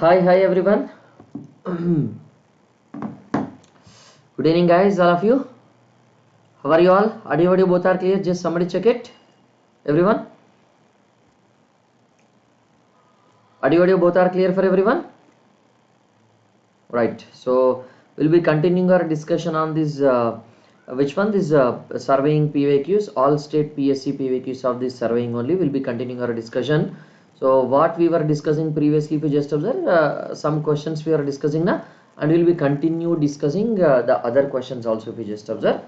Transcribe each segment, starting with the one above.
Hi everyone. Good evening guys, all of you. How are you all? Audio both are clear. Just somebody check it. Everyone. Audio both are clear for everyone. Right. So we'll be continuing our discussion on this. Which one? This surveying PYQs, all state PSC PYQs of this surveying only. We'll be continuing our discussion. So what we were discussing previously, if you just observe, some questions we are discussing now, and we'll be continue discussing the other questions also if you just observe.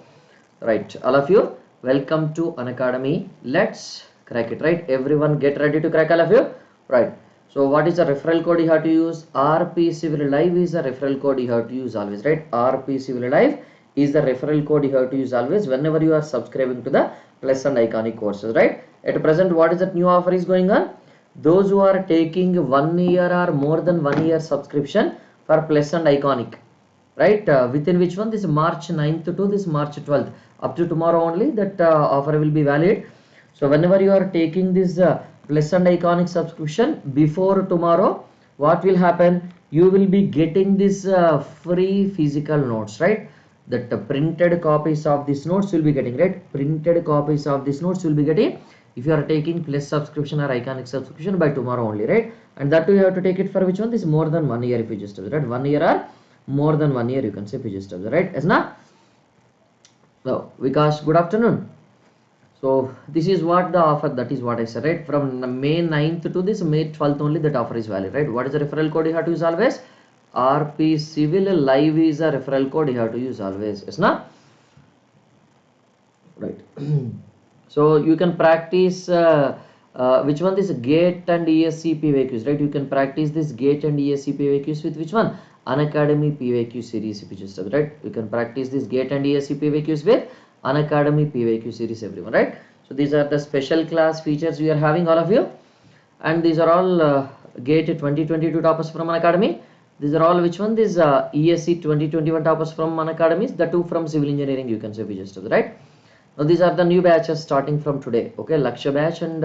Right, all of you, welcome to Unacademy. Let's crack it. Right, everyone get ready to crack, all of you. Right. So what is the referral code you have to use? RP Civil Live is the referral code you have to use always, right? RP Civil Live is the referral code you have to use always whenever you are subscribing to the Plus and Iconic courses, right? At present, what is that new offer is going on? Those who are taking 1 year or more than 1 year subscription for Plus and Iconic, right? Within which one? This March 9th to this March 12th. Up to tomorrow only that offer will be valid. So whenever you are taking this Plus and Iconic subscription before tomorrow, what will happen? You will be getting this free physical notes, right? That printed copies of these notes will be getting, right? Printed copies of these notes will be getting if you are taking Plus subscription or Iconic subscription by tomorrow only, right? And that too you have to take it for which one? This more than 1 year if you just observe, right? 1 year or more than 1 year you can say if you just observe, right? Yes, na? So Vikas, good afternoon. So this is what the offer, that is what I said, right? From May 9th to this May 12th only that offer is valid, right? What is the referral code you have to use always? RP Civil Live is a referral code you have to use always, yes, na? Right. So you can practice which one? This GATE and ESE PYQs, right? You can practice this GATE and ESE PYQs with which one? Unacademy PYQ series if you just have, right? You can practice this GATE and ESE PYQs with Unacademy PYQ series, everyone, right? So these are the special class features we are having, all of you, and these are all GATE 2022 toppers from Unacademy. These are all which one? This ESE 2021 toppers from Unacademy, the two from civil engineering you can say if you just have, right? Now these are the new batches starting from today. Okay, Lakshya batch and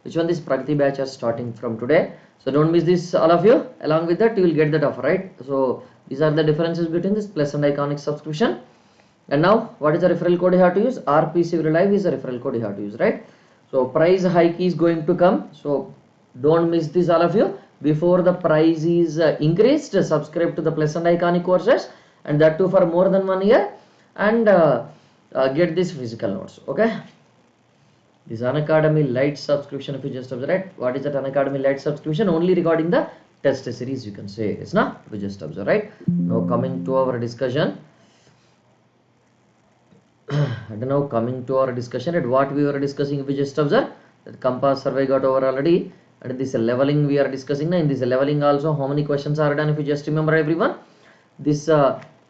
which one? This Pragati batch are starting from today. So don't miss this, all of you. Along with that, you will get that offer, right? So these are the differences between this Plus and Iconic subscription. And now, what is the referral code you have to use? RP Civil Live is the referral code you have to use, right? So price hike is going to come. So don't miss this, all of you. Before the price is increased, subscribe to the Plus and Iconic courses, and that too for more than 1 year, and get this physical notes. Okay, this Unacademy Lite subscription if you just observe, right? What is that Unacademy Lite subscription? Only regarding the test series you can say, it's not, if you just observe, right? Now coming to our discussion. And now coming to our discussion at what we were discussing, if we just observe that compass survey got over already, and this leveling we are discussing now. In this leveling also, how many questions are done if you just remember, everyone? This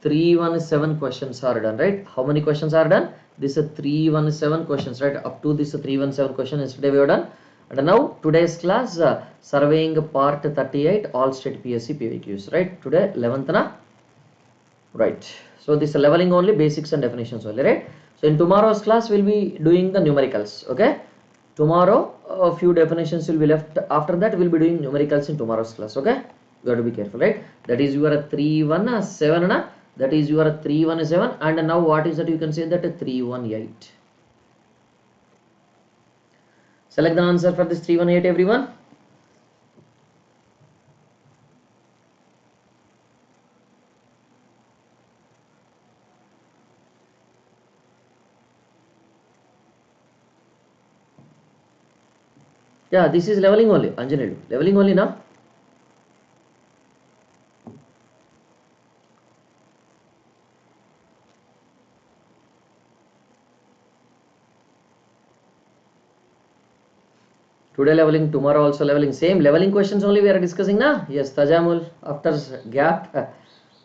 317 questions are done, right? How many questions are done? This 317 questions, right? Up to this 317 question yesterday we have done. And now today's class surveying part 38 all state PSC PYQs, right? Today 11th na, right? So this leveling only, basics and definitions only, right? So in tomorrow's class we'll be doing the numericals. Okay, tomorrow a few definitions will be left. After that we'll be doing numericals in tomorrow's class. Okay, you have to be careful, right? That is your 317 na, that is your 317, and now what is that? You can say that 318. Select the answer for this 318, everyone. Yeah, this is leveling only, Anjanelu. Leveling only now. Today leveling, tomorrow also leveling. Same leveling questions only we are discussing now. Yes, Tajamul after gap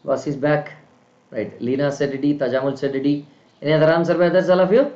was his back. Right. Lina said D, Tajamul said D. Any other answer by others, all of you?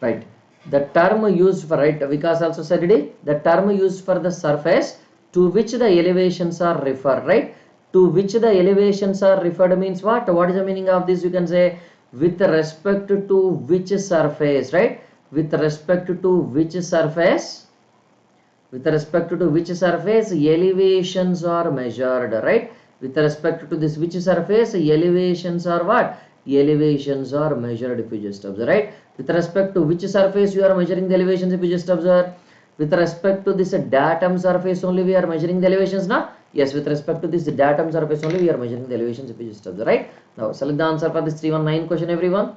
Right. The term used for, right, Vikas also said it, the term used for the surface to which the elevations are referred, right? to which the elevations are referred means what? What is the meaning of this? You can say with respect to which surface, right? With respect to which surface? With respect to which surface elevations are measured, right? With respect to this which surface elevations are what? Elevations are measured, if you just observe, right? With respect to which surface you are measuring the elevations, if you just observe. With respect to this datum surface only we are measuring the elevations now. Yes, with respect to this datum surface only we are measuring the elevations, if you just observe, right? Now select the answer for this 319 question, everyone.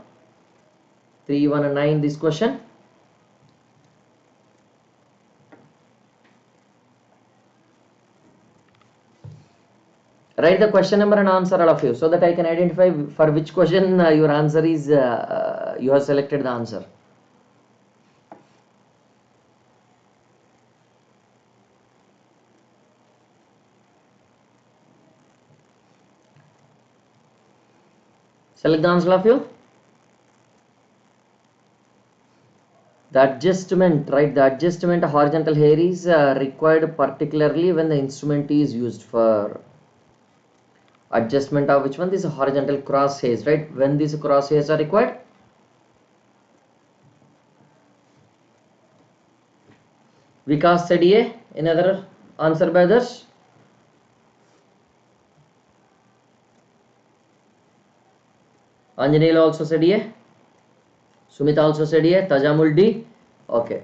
319 this question. Write the question number and answer, all of you, so that I can identify for which question your answer is, you have selected the answer. Select the answer, all of you. The adjustment, right? The adjustment horizontal hair is required particularly when the instrument is used for adjustment of which one? This horizontal cross hairs, right? When these cross hairs are required. Vikas said A. Another answer by others. Anjanil also said A. Sumit also said A. Tajamul D. Okay.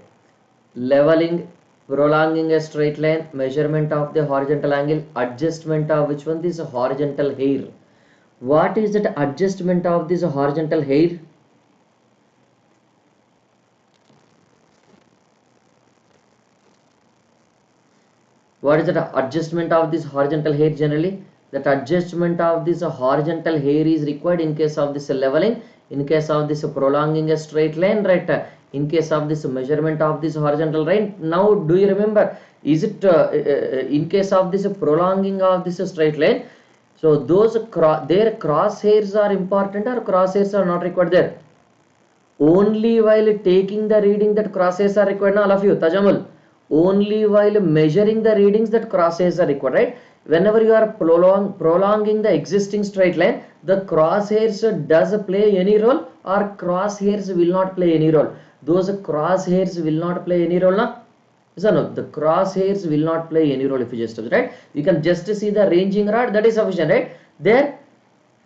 Leveling, prolonging a straight line, measurement of the horizontal angle, adjustment of which one? This horizontal hair. What is that adjustment of this horizontal hair? What is the adjustment of this horizontal hair generally? That adjustment of this horizontal hair is required in case of this leveling, in case of this prolonging a straight line, right? In case of this measurement of this horizontal line. Now do you remember, is it in case of this prolonging of this straight line, so those their crosshairs are important or crosshairs are not required there? Only while taking the reading that crosshairs are required, all of you, Tajamul. Only while measuring the readings that crosshairs are required, right? Whenever you are prolonging the existing straight line, the crosshairs does play any role or crosshairs will not play any role? Those crosshairs will not play any role, na? So no, the crosshairs will not play any role, if you just, right? You can just see the ranging rod, that is sufficient, right? There.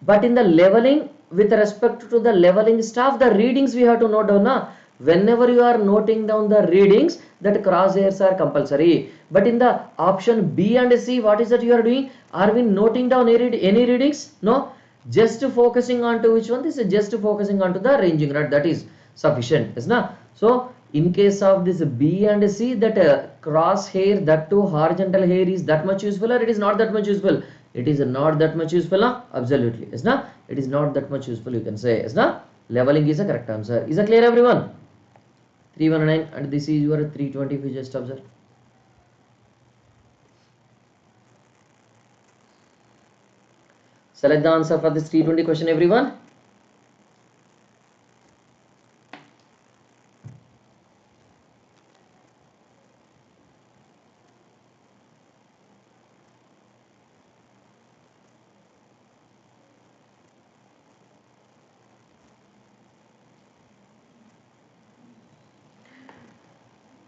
But in the leveling, with respect to the leveling stuff, the readings we have to note down, na? Whenever you are noting down the readings, that crosshairs are compulsory. But in the option B and C, what is that you are doing? Are we noting down any readings? No. Just focusing on to which one? This is just focusing on to the ranging rod, that is sufficient, is na? So in case of this B and C, that crosshair, that too horizontal hair, is that much useful or it is not that much useful? It is not that much useful, na? Absolutely, is na? It is not that much useful, you can say, is na? Leveling is a correct answer. Is that clear, everyone? 319, and this is your 320, if you just observe. Select the answer for this 320 question, everyone.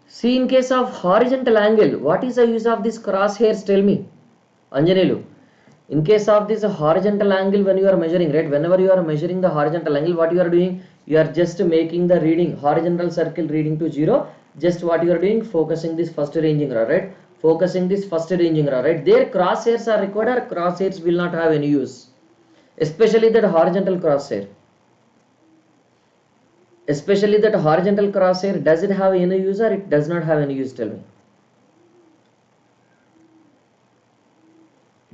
See, in case of horizontal angle, what is the use of this crosshairs? Tell me, Anjanelu. In case of this horizontal angle, when you are measuring, right? Whenever you are measuring the horizontal angle, what you are doing? You are just making the reading, horizontal circle reading to 0. Just what you are doing? Focusing this first ranging rod, right? Focusing this first ranging rod, right? Their crosshairs are required or crosshairs will not have any use. Especially that horizontal crosshair. Especially that horizontal crosshair, does it have any use or it does not have any use? Tell me.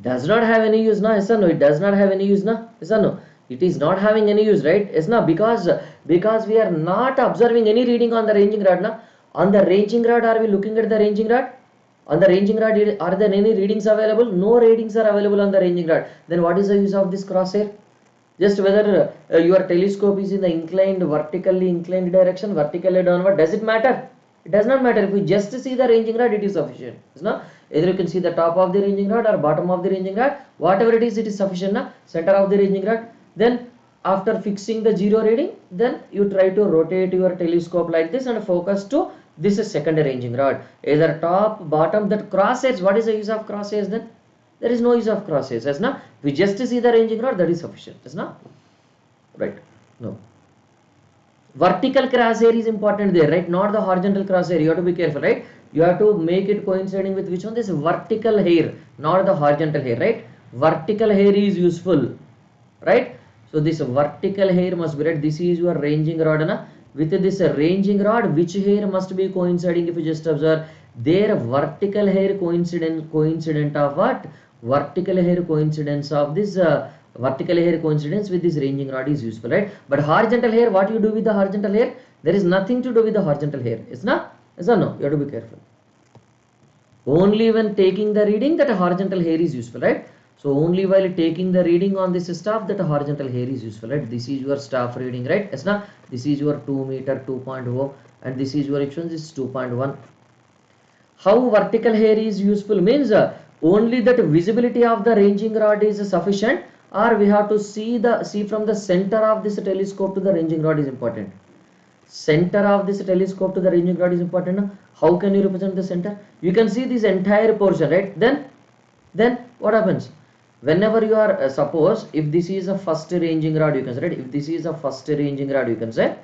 Does not have any use, na? Yes or no? It does not have any use, na? Yes or no? It is not having any use, right? Yes, na? Because we are not observing any reading on the ranging rod, na? On the ranging rod, are we looking at the ranging rod? On the ranging rod, are there any readings available? No readings are available on the ranging rod. Then what is the use of this crosshair? Just whether your telescope is in the vertically inclined direction, vertically downward, does it matter? It does not matter. If we just see the ranging rod, it is sufficient. No? Either you can see the top of the ranging rod or bottom of the ranging rod, whatever it is sufficient na, center of the ranging rod. Then after fixing the 0 reading, then you try to rotate your telescope like this and focus to this is second ranging rod, either top, bottom. That crosshairs, what is the use of crosshairs then? There is no use of crosshairs, as na, we just see the ranging rod, that is sufficient, as na, right? No, vertical crosshair is important there, right? Not the horizontal crosshair. You have to be careful, right? You have to make it coinciding with which one? This vertical hair, not the horizontal hair, right? Vertical hair is useful, right? So this vertical hair must be right. This is your ranging rod, na? With this ranging rod, which hair must be coinciding? If you just observe, their vertical hair coincident of what? Vertical hair coincidence of this vertical hair coincidence with this ranging rod is useful, right? But horizontal hair, what you do with the horizontal hair? There is nothing to do with the horizontal hair. Is not? Is or no? You have to be careful. Only when taking the reading that a horizontal hair is useful, right? So only while taking the reading on this staff that a horizontal hair is useful, right? This is your staff reading, right? Is not? This is your 2 meter 2.0 and this is your extension, this is 2.1. How vertical hair is useful means only that visibility of the ranging rod is sufficient, or we have to see from the center of this telescope to the ranging rod is important. Center of this telescope to the ranging rod is important. How can you represent the center? You can see this entire portion, right? Then what happens? Whenever you are suppose if this is a first ranging rod, you can say, right? If this is a first ranging rod, you can say,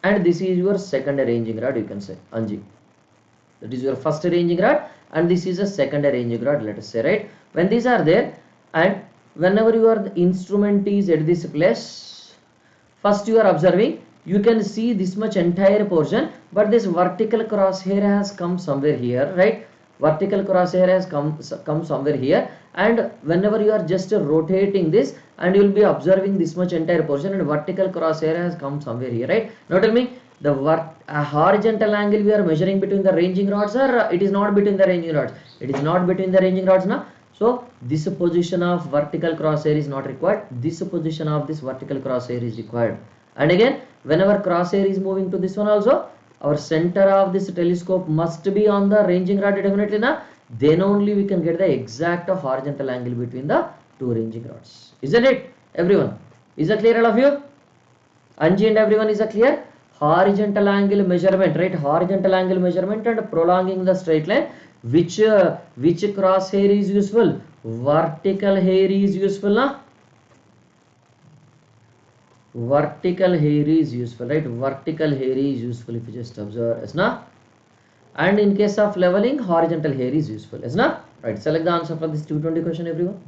and this is your second ranging rod, you can say, Anji. That is your first ranging rod and this is a second ranging rod, let us say, right? When these are there and whenever your instrument is at this place, first you are observing, you can see this much entire portion, but this vertical crosshair has come somewhere here, right? Vertical crosshair has come somewhere here, and whenever you are just rotating this and you will be observing this much entire portion and vertical crosshair has come somewhere here, right? Now tell me, the horizontal angle we are measuring between the ranging rods, or it is not between the ranging rods? It is not between the ranging rods now. So this position of vertical crosshair is not required. This position of this vertical crosshair is required. And again, whenever crosshair is moving to this one also, our center of this telescope must be on the ranging rod definitely na. Then only we can get the exact horizontal angle between the two ranging rods. Isn't it, everyone? Is that clear, all of you? Anji and everyone, is that clear? Horizontal angle measurement, right? Horizontal angle measurement and prolonging the straight line. Which crosshair is useful? Vertical hair is useful, na? Vertical hair is useful, right? Vertical hair is useful if you just observe, is na? And in case of leveling, horizontal hair is useful, is na? Right, select the answer for this 220 question, everyone.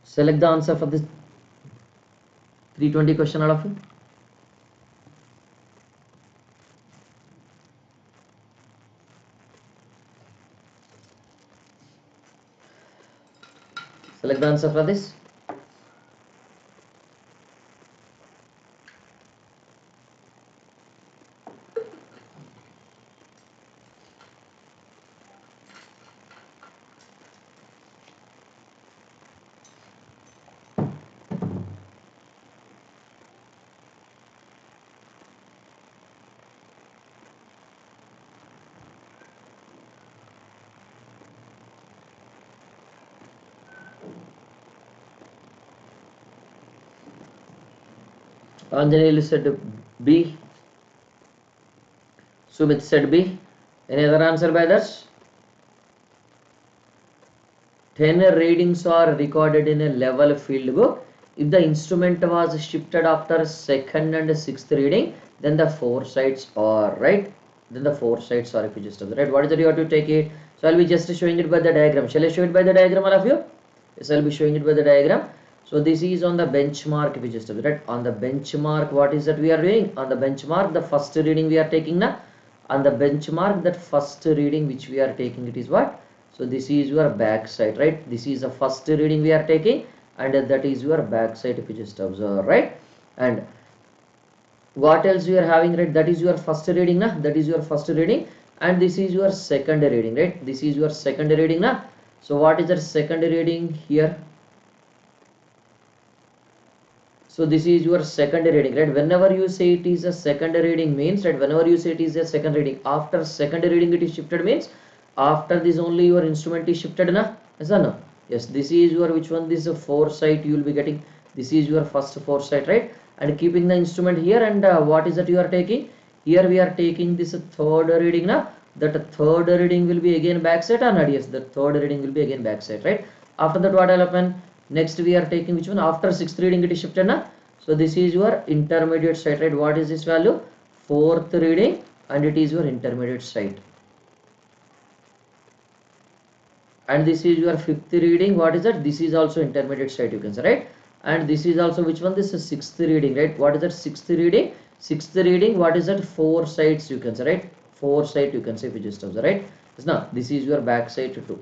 Select the answer for this 320 question, all of you. Select the answer for this. Anjanil said B. Sumit said B. Any other answer by others? 10 readings are recorded in a level field book. If the instrument was shifted after second and sixth reading, then the 4 sides are, right? Then the 4 sides are, if you just observe, right? What is that you have to take it? So I'll be just showing it by the diagram. Shall I show it by the diagram, all of you? Yes, I'll be showing it by the diagram. So this is on the benchmark, if you just observe, right? On the benchmark, what is that we are doing? On the benchmark, the first reading we are taking now. On the benchmark, that first reading which we are taking, it is what? So this is your back side, right? This is the first reading we are taking, and that is your back side, if you just observe, right? And what else we are having, right? That is your first reading, na? That is your first reading, and this is your second reading, right? This is your second reading, na? So what is the second reading here? So this is your second reading, right? Whenever you say it is a second reading means, right? Whenever you say it is a second reading, after second reading it is shifted means after this only your instrument is shifted, na? Yes or no? Yes, this is your which one? This is a foresight you will be getting. This is your first foresight, right? And keeping the instrument here, and what is that you are taking? Here we are taking this third reading, na? That third reading will be again backside or not? Yes, the third reading will be again backside, right? After that what will happen? Next we are taking which one? After sixth reading it is shifted, na? So this is your intermediate site, right? What is this value? Fourth reading, and it is your intermediate site. And this is your fifth reading. What is that? This is also intermediate site, you can say, right? And this is also which one? This is sixth reading, right? What is that? Sixth reading. Sixth reading, what is that? Four sides, you can say, right? Four side, you can say, if you just observe, right? Now this is your back side 2.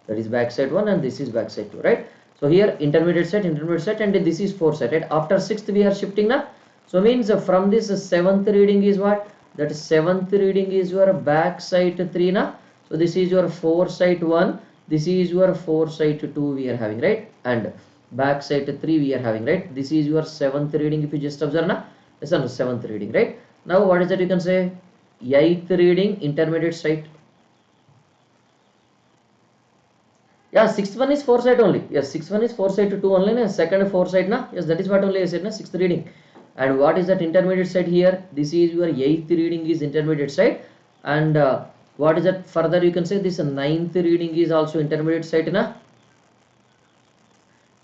That is back side 1, and this is back side 2, right? So here intermediate set, and this is four set, right? After sixth we are shifting now. So means from this seventh reading is what? That seventh reading is your back side 3 now. So this is your foresight 1. This is your foresight 2 we are having, right? And back side 3 we are having, right? This is your seventh reading if you just observe now. Yes, no, seventh reading, right? Now what is that you can say? Eighth reading, intermediate site. Yeah, sixth one is foresight only. Yes, sixth one is foresight 2 only. Na? Second foresight, na? Yes, that is what only I said, na? Sixth reading. And what is that intermediate site here? This is your eighth reading is intermediate site. And what is that further you can say? This ninth reading is also intermediate site, na?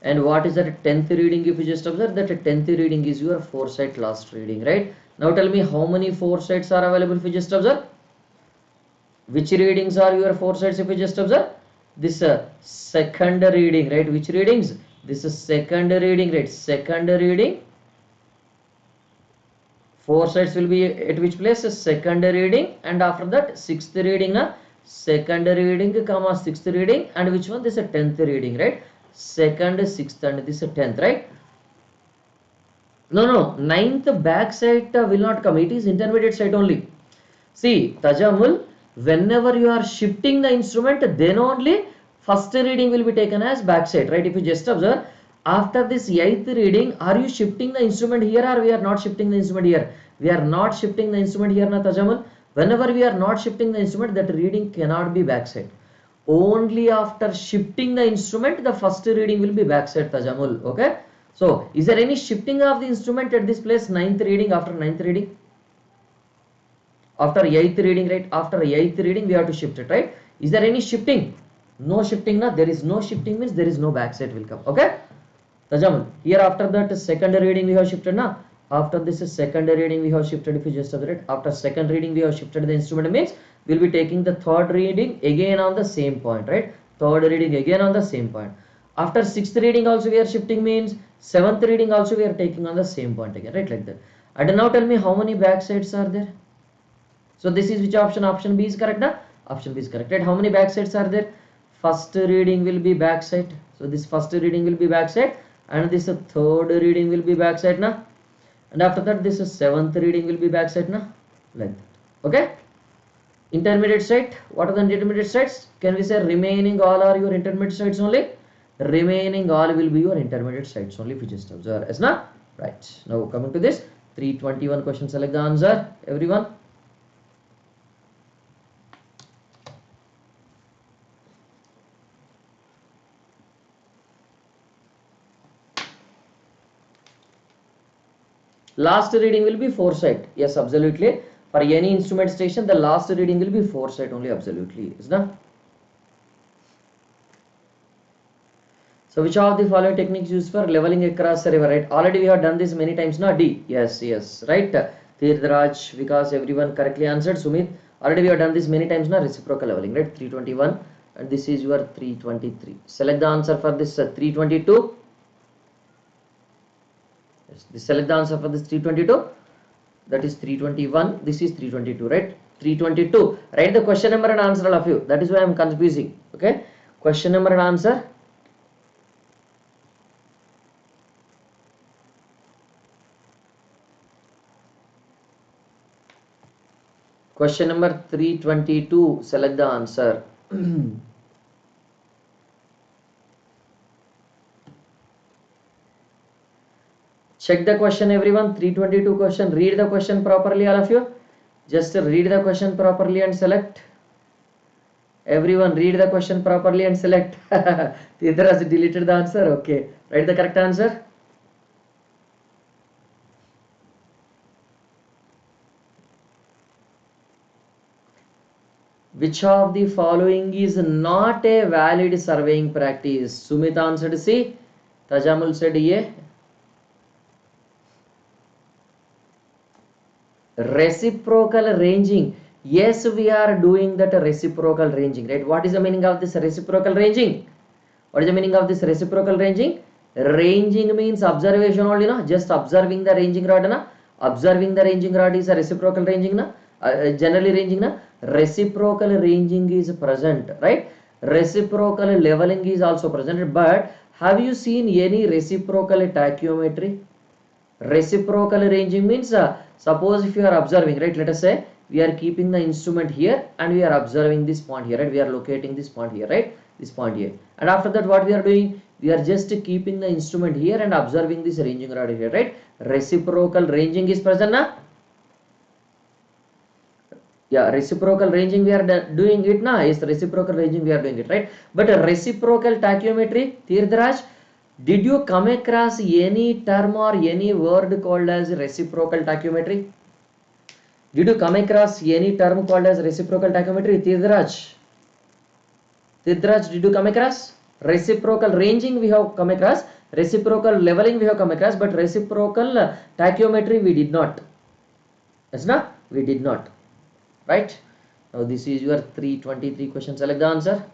And what is that 10th reading if you just observe? That 10th reading is your foresight last reading, right? Now tell me how many foresights are available if you just observe? Which readings are your foresights if you just observe? This second reading, right? Which readings? This is second reading, right? Second reading. Foresights will be at which place? Second reading, and after that sixth reading, second reading comma sixth reading, and which one? This is 10th reading, right? Second, sixth, and this is 10th, right? No, ninth back side will not come. It is intermediate side only. See, Tajamul, whenever you are shifting the instrument, then only first reading will be taken as back side, right? If you just observe, after this eighth reading, are you shifting the instrument here, or we are not shifting the instrument here? We are not shifting the instrument here, na Tajamul. Whenever we are not shifting the instrument, that reading cannot be back side. Only after shifting the instrument, the first reading will be back side, Tajamul. Okay. So, is there any shifting of the instrument at this place? Ninth reading, after ninth reading? After eighth reading, right? After eighth reading, we have to shift it, right? Is there any shifting? No shifting, na? There is no shifting means there is no backside will come. Okay? Tajamun. Here after that second reading we have shifted, na? After this second reading we have shifted, if you just observe it. After second reading we have shifted the instrument means we will be taking the third reading again on the same point, right? Third reading again on the same point. After sixth reading also we are shifting means seventh reading also we are taking on the same point again, right? Like that. And now tell me how many backsides are there? So this is which option? Option B is correct, na? Option B is correct, right? How many backsides are there? First reading will be backside. So this first reading will be backside, and this third reading will be backside, na? And after that this seventh reading will be backside, na? Like that. Okay? Intermediate side. What are the intermediate sides? Can we say remaining all are your intermediate sides only? Remaining all will be your intermediate sides only if you just observe. Yes, na? Right. Now coming to this 321 question, select the answer, everyone. Last reading will be foresight. Yes, absolutely. For any instrument station, the last reading will be foresight only. Absolutely. Is that? So, which of the following techniques used for leveling across a river? Right. Already we have done this many times. Now D. Yes. Right. Tirthraj, because everyone correctly answered. Sumit. Already we have done this many times. Now reciprocal leveling. Right. 321. And this is your 323. Select the answer for this 322. Select the answer for this 322. That is 321. This is 322, right? 322. Write the question number and answer, all of you. That is why I am confusing. Okay? Question number and answer. Question number 322. Select the answer. Check the question everyone. 322 question. Read the question properly, all of you. Just read the question properly and select. Everyone read the question properly and select. Either has deleted the answer. Okay. Write the correct answer. Which of the following is not a valid surveying practice? Sumit answered C. Tajamul said A. Reciprocal ranging. Yes, we are doing that reciprocal ranging, right? What is the meaning of this reciprocal ranging? What is the meaning of this reciprocal ranging? Ranging means observation only, no? Just observing the ranging rod, na? Observing the ranging rod is a reciprocal ranging, na? Generally ranging, na? Reciprocal ranging is present, right? Reciprocal leveling is also present, but have you seen any reciprocal tachyometry? Reciprocal ranging means suppose if you are observing, right, let us say we are keeping the instrument here and we are observing this point here, right, we are locating this point here, right, this point here, and after that what we are doing, we are just keeping the instrument here and observing this ranging rod here, right? Reciprocal ranging is present, na? Yeah, reciprocal ranging we are doing it, na? Yes, reciprocal ranging we are doing it, right? But reciprocal tachyometry, Tirthraj, did you come across any term or any word called as reciprocal tachyometry? Did you come across any term called as reciprocal tachyometry? Tirthraj, did you come across? Reciprocal ranging we have come across, reciprocal leveling we have come across, but reciprocal tachyometry we did not. Yes, na? We did not. Right? Now this is your 323 question. Select the answer.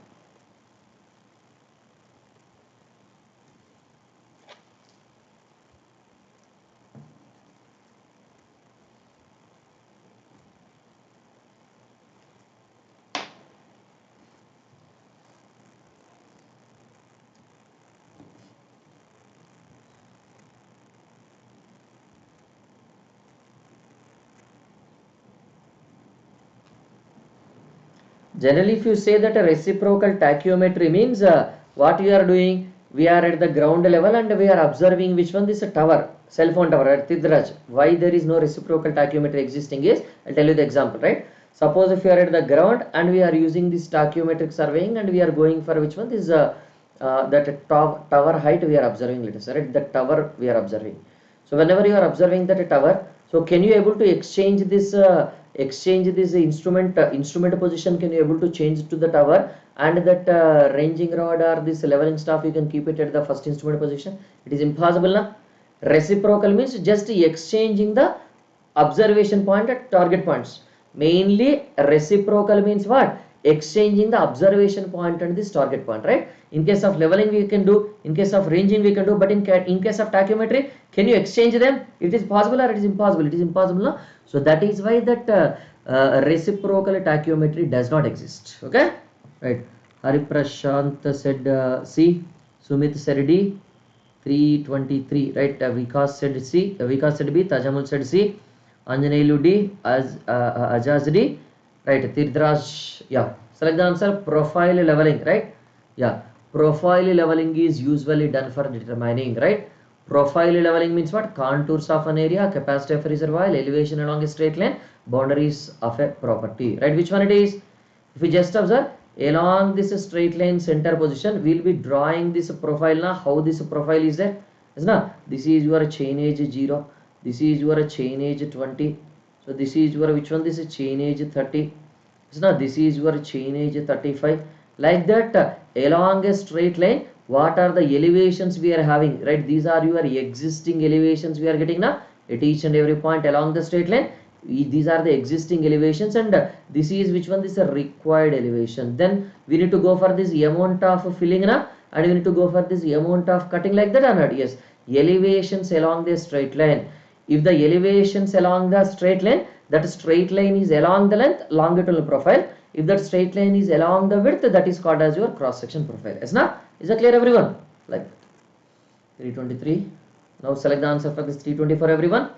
Generally, if you say that a reciprocal tachyometry means what we are doing, we are at the ground level and we are observing which one is a tower, cell phone tower at Tirthraj. Why there is no reciprocal tachyometry existing is, I'll tell you the example, right? Suppose if you are at the ground and we are using this tachyometric surveying and we are going for which one is that tower height we are observing, let us say, right? The tower we are observing. So whenever you are observing that tower, so can you able to exchange this instrument position, can you able to change to the tower, and that ranging rod or this leveling staff you can keep it at the first instrument position? It is impossible, na? Reciprocal means just exchanging the observation point at target points. Mainly reciprocal means what? Exchanging the observation point and this target point, right? In case of leveling we can do, in case of ranging we can do, but in case of tachyometry, can you exchange them? It is possible or it is impossible? It is impossible, no? So that is why that reciprocal tachyometry does not exist. Okay, right? Hari Prashant said C, Sumit said D. 323, right? Vikas said C, Vikas said B, Tajamul said C, Anjaneyulu D, Ajaz D, right? Tirthraj, yeah. Select the answer. Profile leveling, right? Yeah. Profile leveling is usually done for determining, right? Profile leveling means what? Contours of an area, capacity of reservoir, elevation along a straight line, boundaries of a property, right? Which one it is? If we just observe along this straight line center position, we will be drawing this profile. Now how this profile is there? Is na? This is your chain age 0, this is your chain age 20, so this is your which one? This is chain age 30, is na? This is your chain age 35. Like that along a straight line, what are the elevations we are having, right? These are your existing elevations we are getting now at each and every point along the straight line. These are the existing elevations, and this is which one? This is a required elevation. Then we need to go for this amount of filling na, and we need to go for this amount of cutting, like that or not? Yes, elevations along the straight line. If the elevations along the straight line, that straight line is along the length, longitudinal profile. If that straight line is along the width, that is called as your cross section profile. Is not? Is that clear, everyone? Like 323. Now select the answer for this 324, everyone.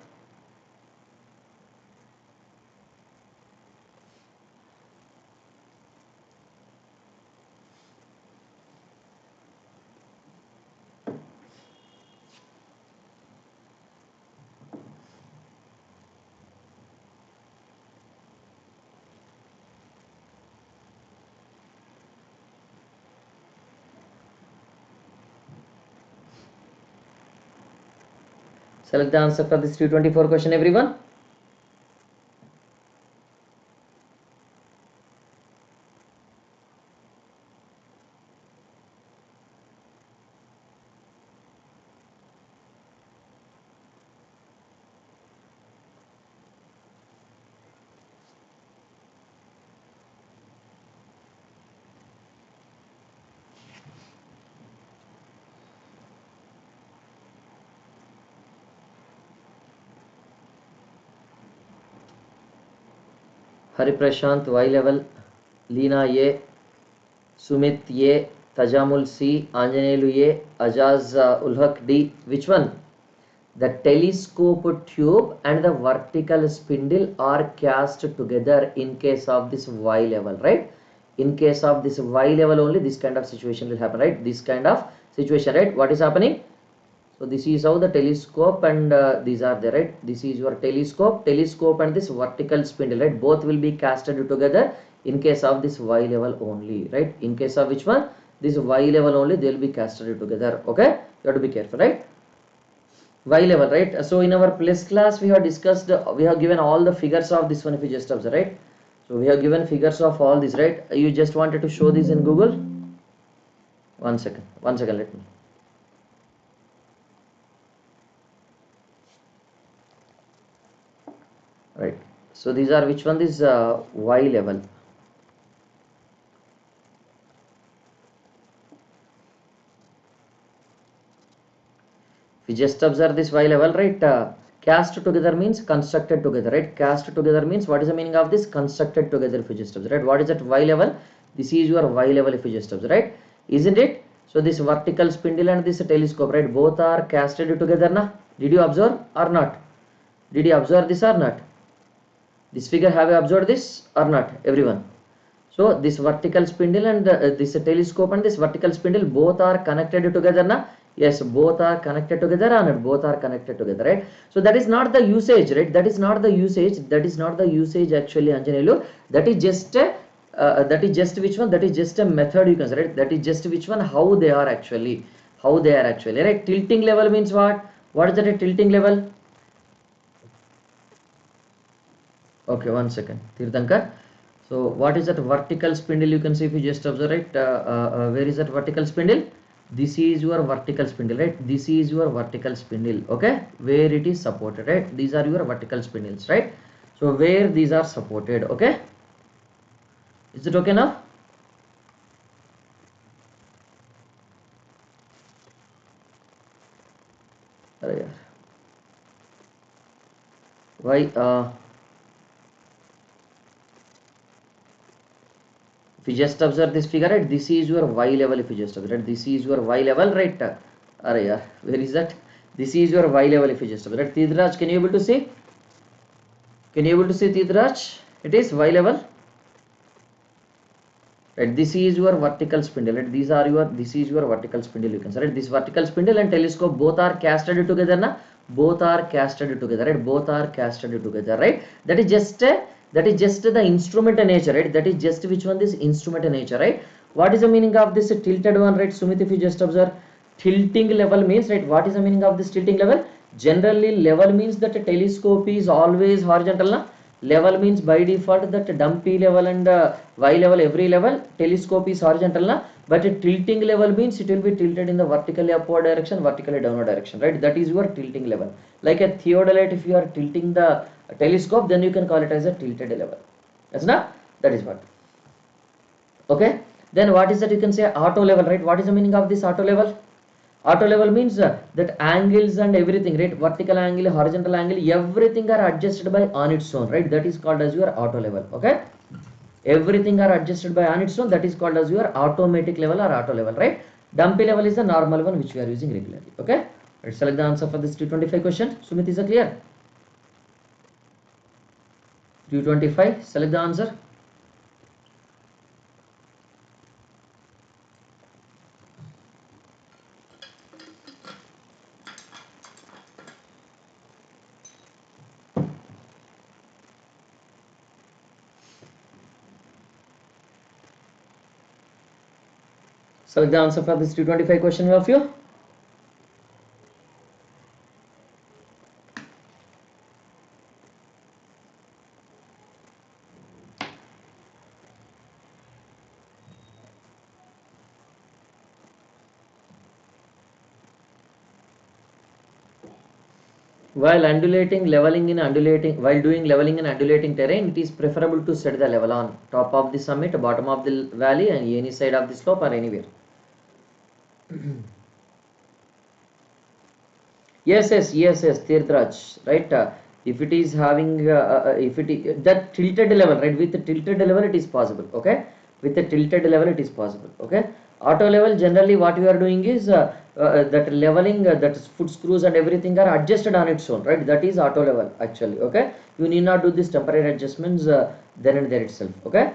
Select the answer for this 324 question, everyone. Hari Prashant Y level, Leena A, Sumit A, Tajamul C, Anjanelu A, Ajaz Ulhaq D. Which one? The telescope tube and the vertical spindle are cast together in case of this Y level, right? In case of this Y level only this kind of situation will happen, right? This kind of situation, right? What is happening? So this is how the telescope and these are there, right? This is your telescope and this vertical spindle, right? Both will be casted together in case of this Y level only, right? In case of which one? This Y level only, they will be casted together. Okay, you have to be careful, right? Y level, right? So in our plus class we have discussed, we have given all the figures of this one, if you just observe, right? So we have given figures of all this, right? You just wanted to show this in Google. One second, let me. Right, so these are which one? This Y level. If you just observe this Y level, right? Cast together means constructed together, right? Cast together means, what is the meaning of this? Constructed together, if you just observe, right? What is that Y level? This is your Y level, if you just observe, right? Isn't it? So this vertical spindle and this telescope, right? Both are casted together, na? Did you observe or not? Did you observe this or not? This figure, have you observed this or not, everyone? So this vertical spindle and this telescope and this vertical spindle both are connected together, na? Yes, both are connected together and both are connected together, right? So that is not the usage, right? That is not the usage. That is not the usage actually, Anjanelu. That is just which one? That is just a method, you can say, right? That is just which one? How they are actually, right? Tilting level means what? What is that a tilting level? Okay, one second, Tirthankar. So what is that vertical spindle? You can see if you just observe, right? Where is that vertical spindle? This is your vertical spindle, right? This is your vertical spindle, okay? Where it is supported, right? These are your vertical spindles, right? So where these are supported, okay? Is it okay now? Why? If you just observe this figure, right? This is your Y level. If you just observe, right? This is your Y level, right? Where is that? This is your Y level. If you just observe, right? Tidraj, can you able to see? Can you able to see, Tidraj? It is Y level. Right, this is your vertical spindle, right? This is your vertical spindle, you can say, right? This vertical spindle and telescope both are casted together, na? Both are casted together, right? Both are casted together, right? That is just the instrument nature, right? That is just which one? This instrument nature, right? What is the meaning of this tilted one, right? Sumit, if you just observe, tilting level means, right? What is the meaning of this tilting level? Generally level means that a telescope is always horizontal, na? Level means by default that dumpy level and Y level, every level telescope is horizontal, na? But a tilting level means it will be tilted in the vertically upward direction, vertically downward direction, right? That is your tilting level. Like a theodolite, if you are tilting the telescope, then you can call it as a tilted level. That's not, that is what. Okay, then what is that? You can say auto level, right? What is the meaning of this auto level? Auto level means that angles and everything, right? Vertical angle, horizontal angle, everything are adjusted by on its own, right? That is called as your auto level. Okay, everything are adjusted by on its own, that is called as your automatic level or auto level, right? Dumpy level is the normal one which we are using regularly. Okay, let's select the answer for this 225 question. Sumit, is it clear? 225, select the answer. Select the answer for this 225 question of you. While doing leveling in undulating terrain, it is preferable to set the level on top of the summit, bottom of the valley, and any side of the slope or anywhere. Yes, Tirthraj, right? If it is having, that tilted level, right? With the tilted level, it is possible. Okay, with the tilted level, it is possible. Okay, auto level, generally, what we are doing is that leveling, that foot screws and everything are adjusted on its own, right? That is auto level actually. Okay, you need not do this temporary adjustments then and there itself. Okay,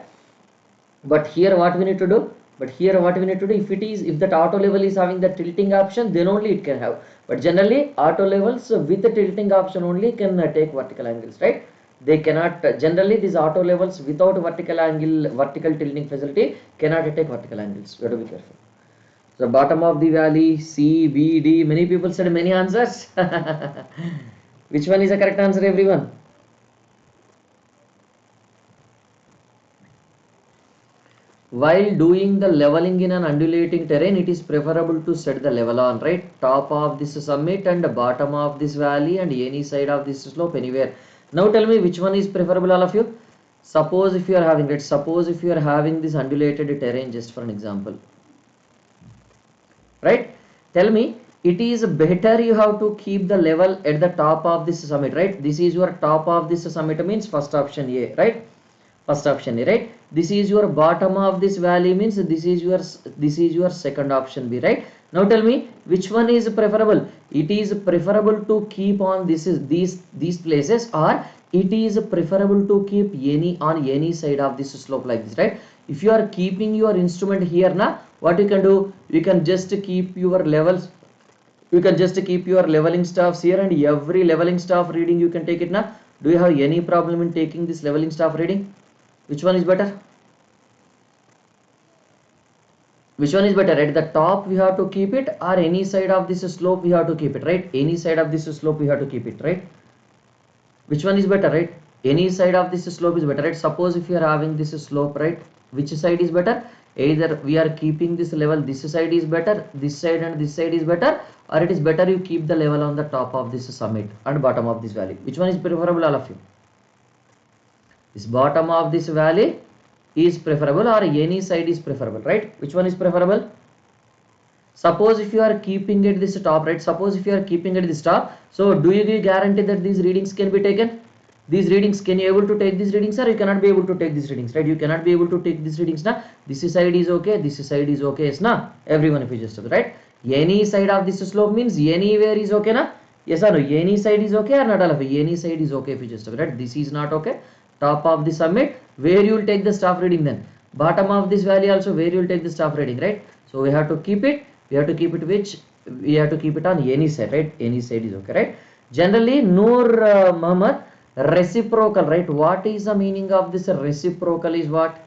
but here what we need to do? If that auto level is having the tilting option, then only it can have. But generally auto levels with the tilting option only can take vertical angles, right? They cannot generally these auto levels without vertical tilting facility cannot take vertical angles. You have to be careful. So bottom of the valley, C, B, D, many people said many answers. Which one is the correct answer, everyone? While doing the leveling in an undulating terrain, it is preferable to set the level on, right? Top of this summit and bottom of this valley and any side of this slope, anywhere. Now tell me which one is preferable, all of you? Suppose if you are having this undulated terrain, just for an example, right? Tell me, it is better you have to keep the level at the top of this summit, right? This is your top of this summit, means first option A, right? First option A, right? This is your bottom of this valley, means this is your second option B, right? Now tell me which one is preferable. It is preferable to keep on these places, or it is preferable to keep on any side of this slope like this, right? If you are keeping your instrument here now, what you can do, you can just keep your levels, you can just keep your leveling staffs here, and every leveling staff reading you can take it now. Do you have any problem in taking this leveling staff reading? Which one is better? Which one is better? At the top we have to keep it, or any side of this slope we have to keep it, right? Any side of this slope we have to keep it, right? Which one is better, right? Any side of this slope is better, right? Suppose if you are having this slope, right? Which side is better? Either we are keeping this level, this side is better, this side and this side is better, or it is better you keep the level on the top of this summit and bottom of this valley. Which one is preferable, all of you? This bottom of this valley is preferable, or any side is preferable, right? Which one is preferable? Suppose if you are keeping it this top, right? Suppose if you are keeping it this top, so do you guarantee that these readings can be taken? These readings, can you able to take these readings, or you cannot be able to take these readings, right? You cannot be able to take these readings now. This side is okay, this side is okay, yes na? Everyone, if you just, right? Any side of this slope means anywhere is okay na? Yes or no? Any side is okay or not, all of you? Any side is okay if you just, right? This is not okay. Top of the summit, where you will take the staff reading then? Bottom of this valley also, where you will take the staff reading, right? So we have to keep it. We have to keep it we have to keep it on any side, right? Any side is okay, right? Generally, Noor Muhammad, reciprocal, right? What is the meaning of this reciprocal is what?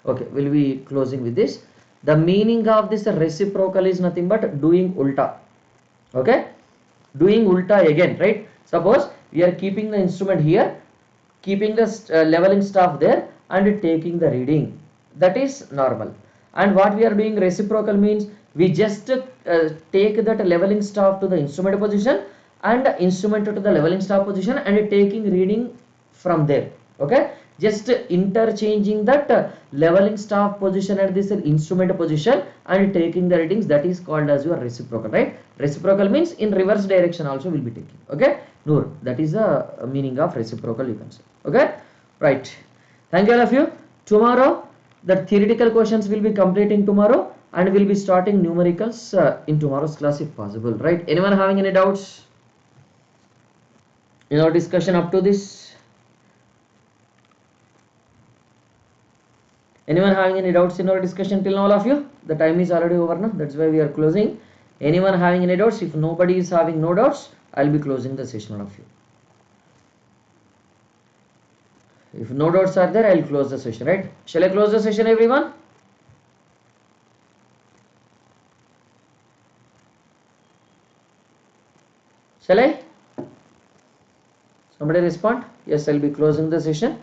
Okay, we'll be closing with this. The meaning of this reciprocal is nothing but doing ulta. Okay, doing ulta again, right? Suppose we are keeping the instrument here, keeping the leveling staff there, and taking the reading. That is normal. And what we are doing reciprocal means we just take that leveling staff to the instrument position and instrument to the leveling staff position and taking reading from there. Okay, just interchanging that leveling staff position and this instrument position and taking the readings. That is called as your reciprocal, right? Reciprocal means in reverse direction also will be taking. Okay, Noor, that is the meaning of reciprocal, you can say. Okay, right. Thank you all of you. Tomorrow the theoretical questions will be completing tomorrow, and we'll be starting numericals in tomorrow's class if possible, right? Anyone having any doubts in our discussion up to this? Anyone having any doubts in our discussion till now, all of you? The time is already over now, that's why we are closing. Anyone having any doubts? If nobody is having no doubts, I'll be closing the session, all of you. If no doubts are there, I'll close the session, right? Shall I close the session, everyone? Shall I? Somebody respond? Yes, I'll be closing the session.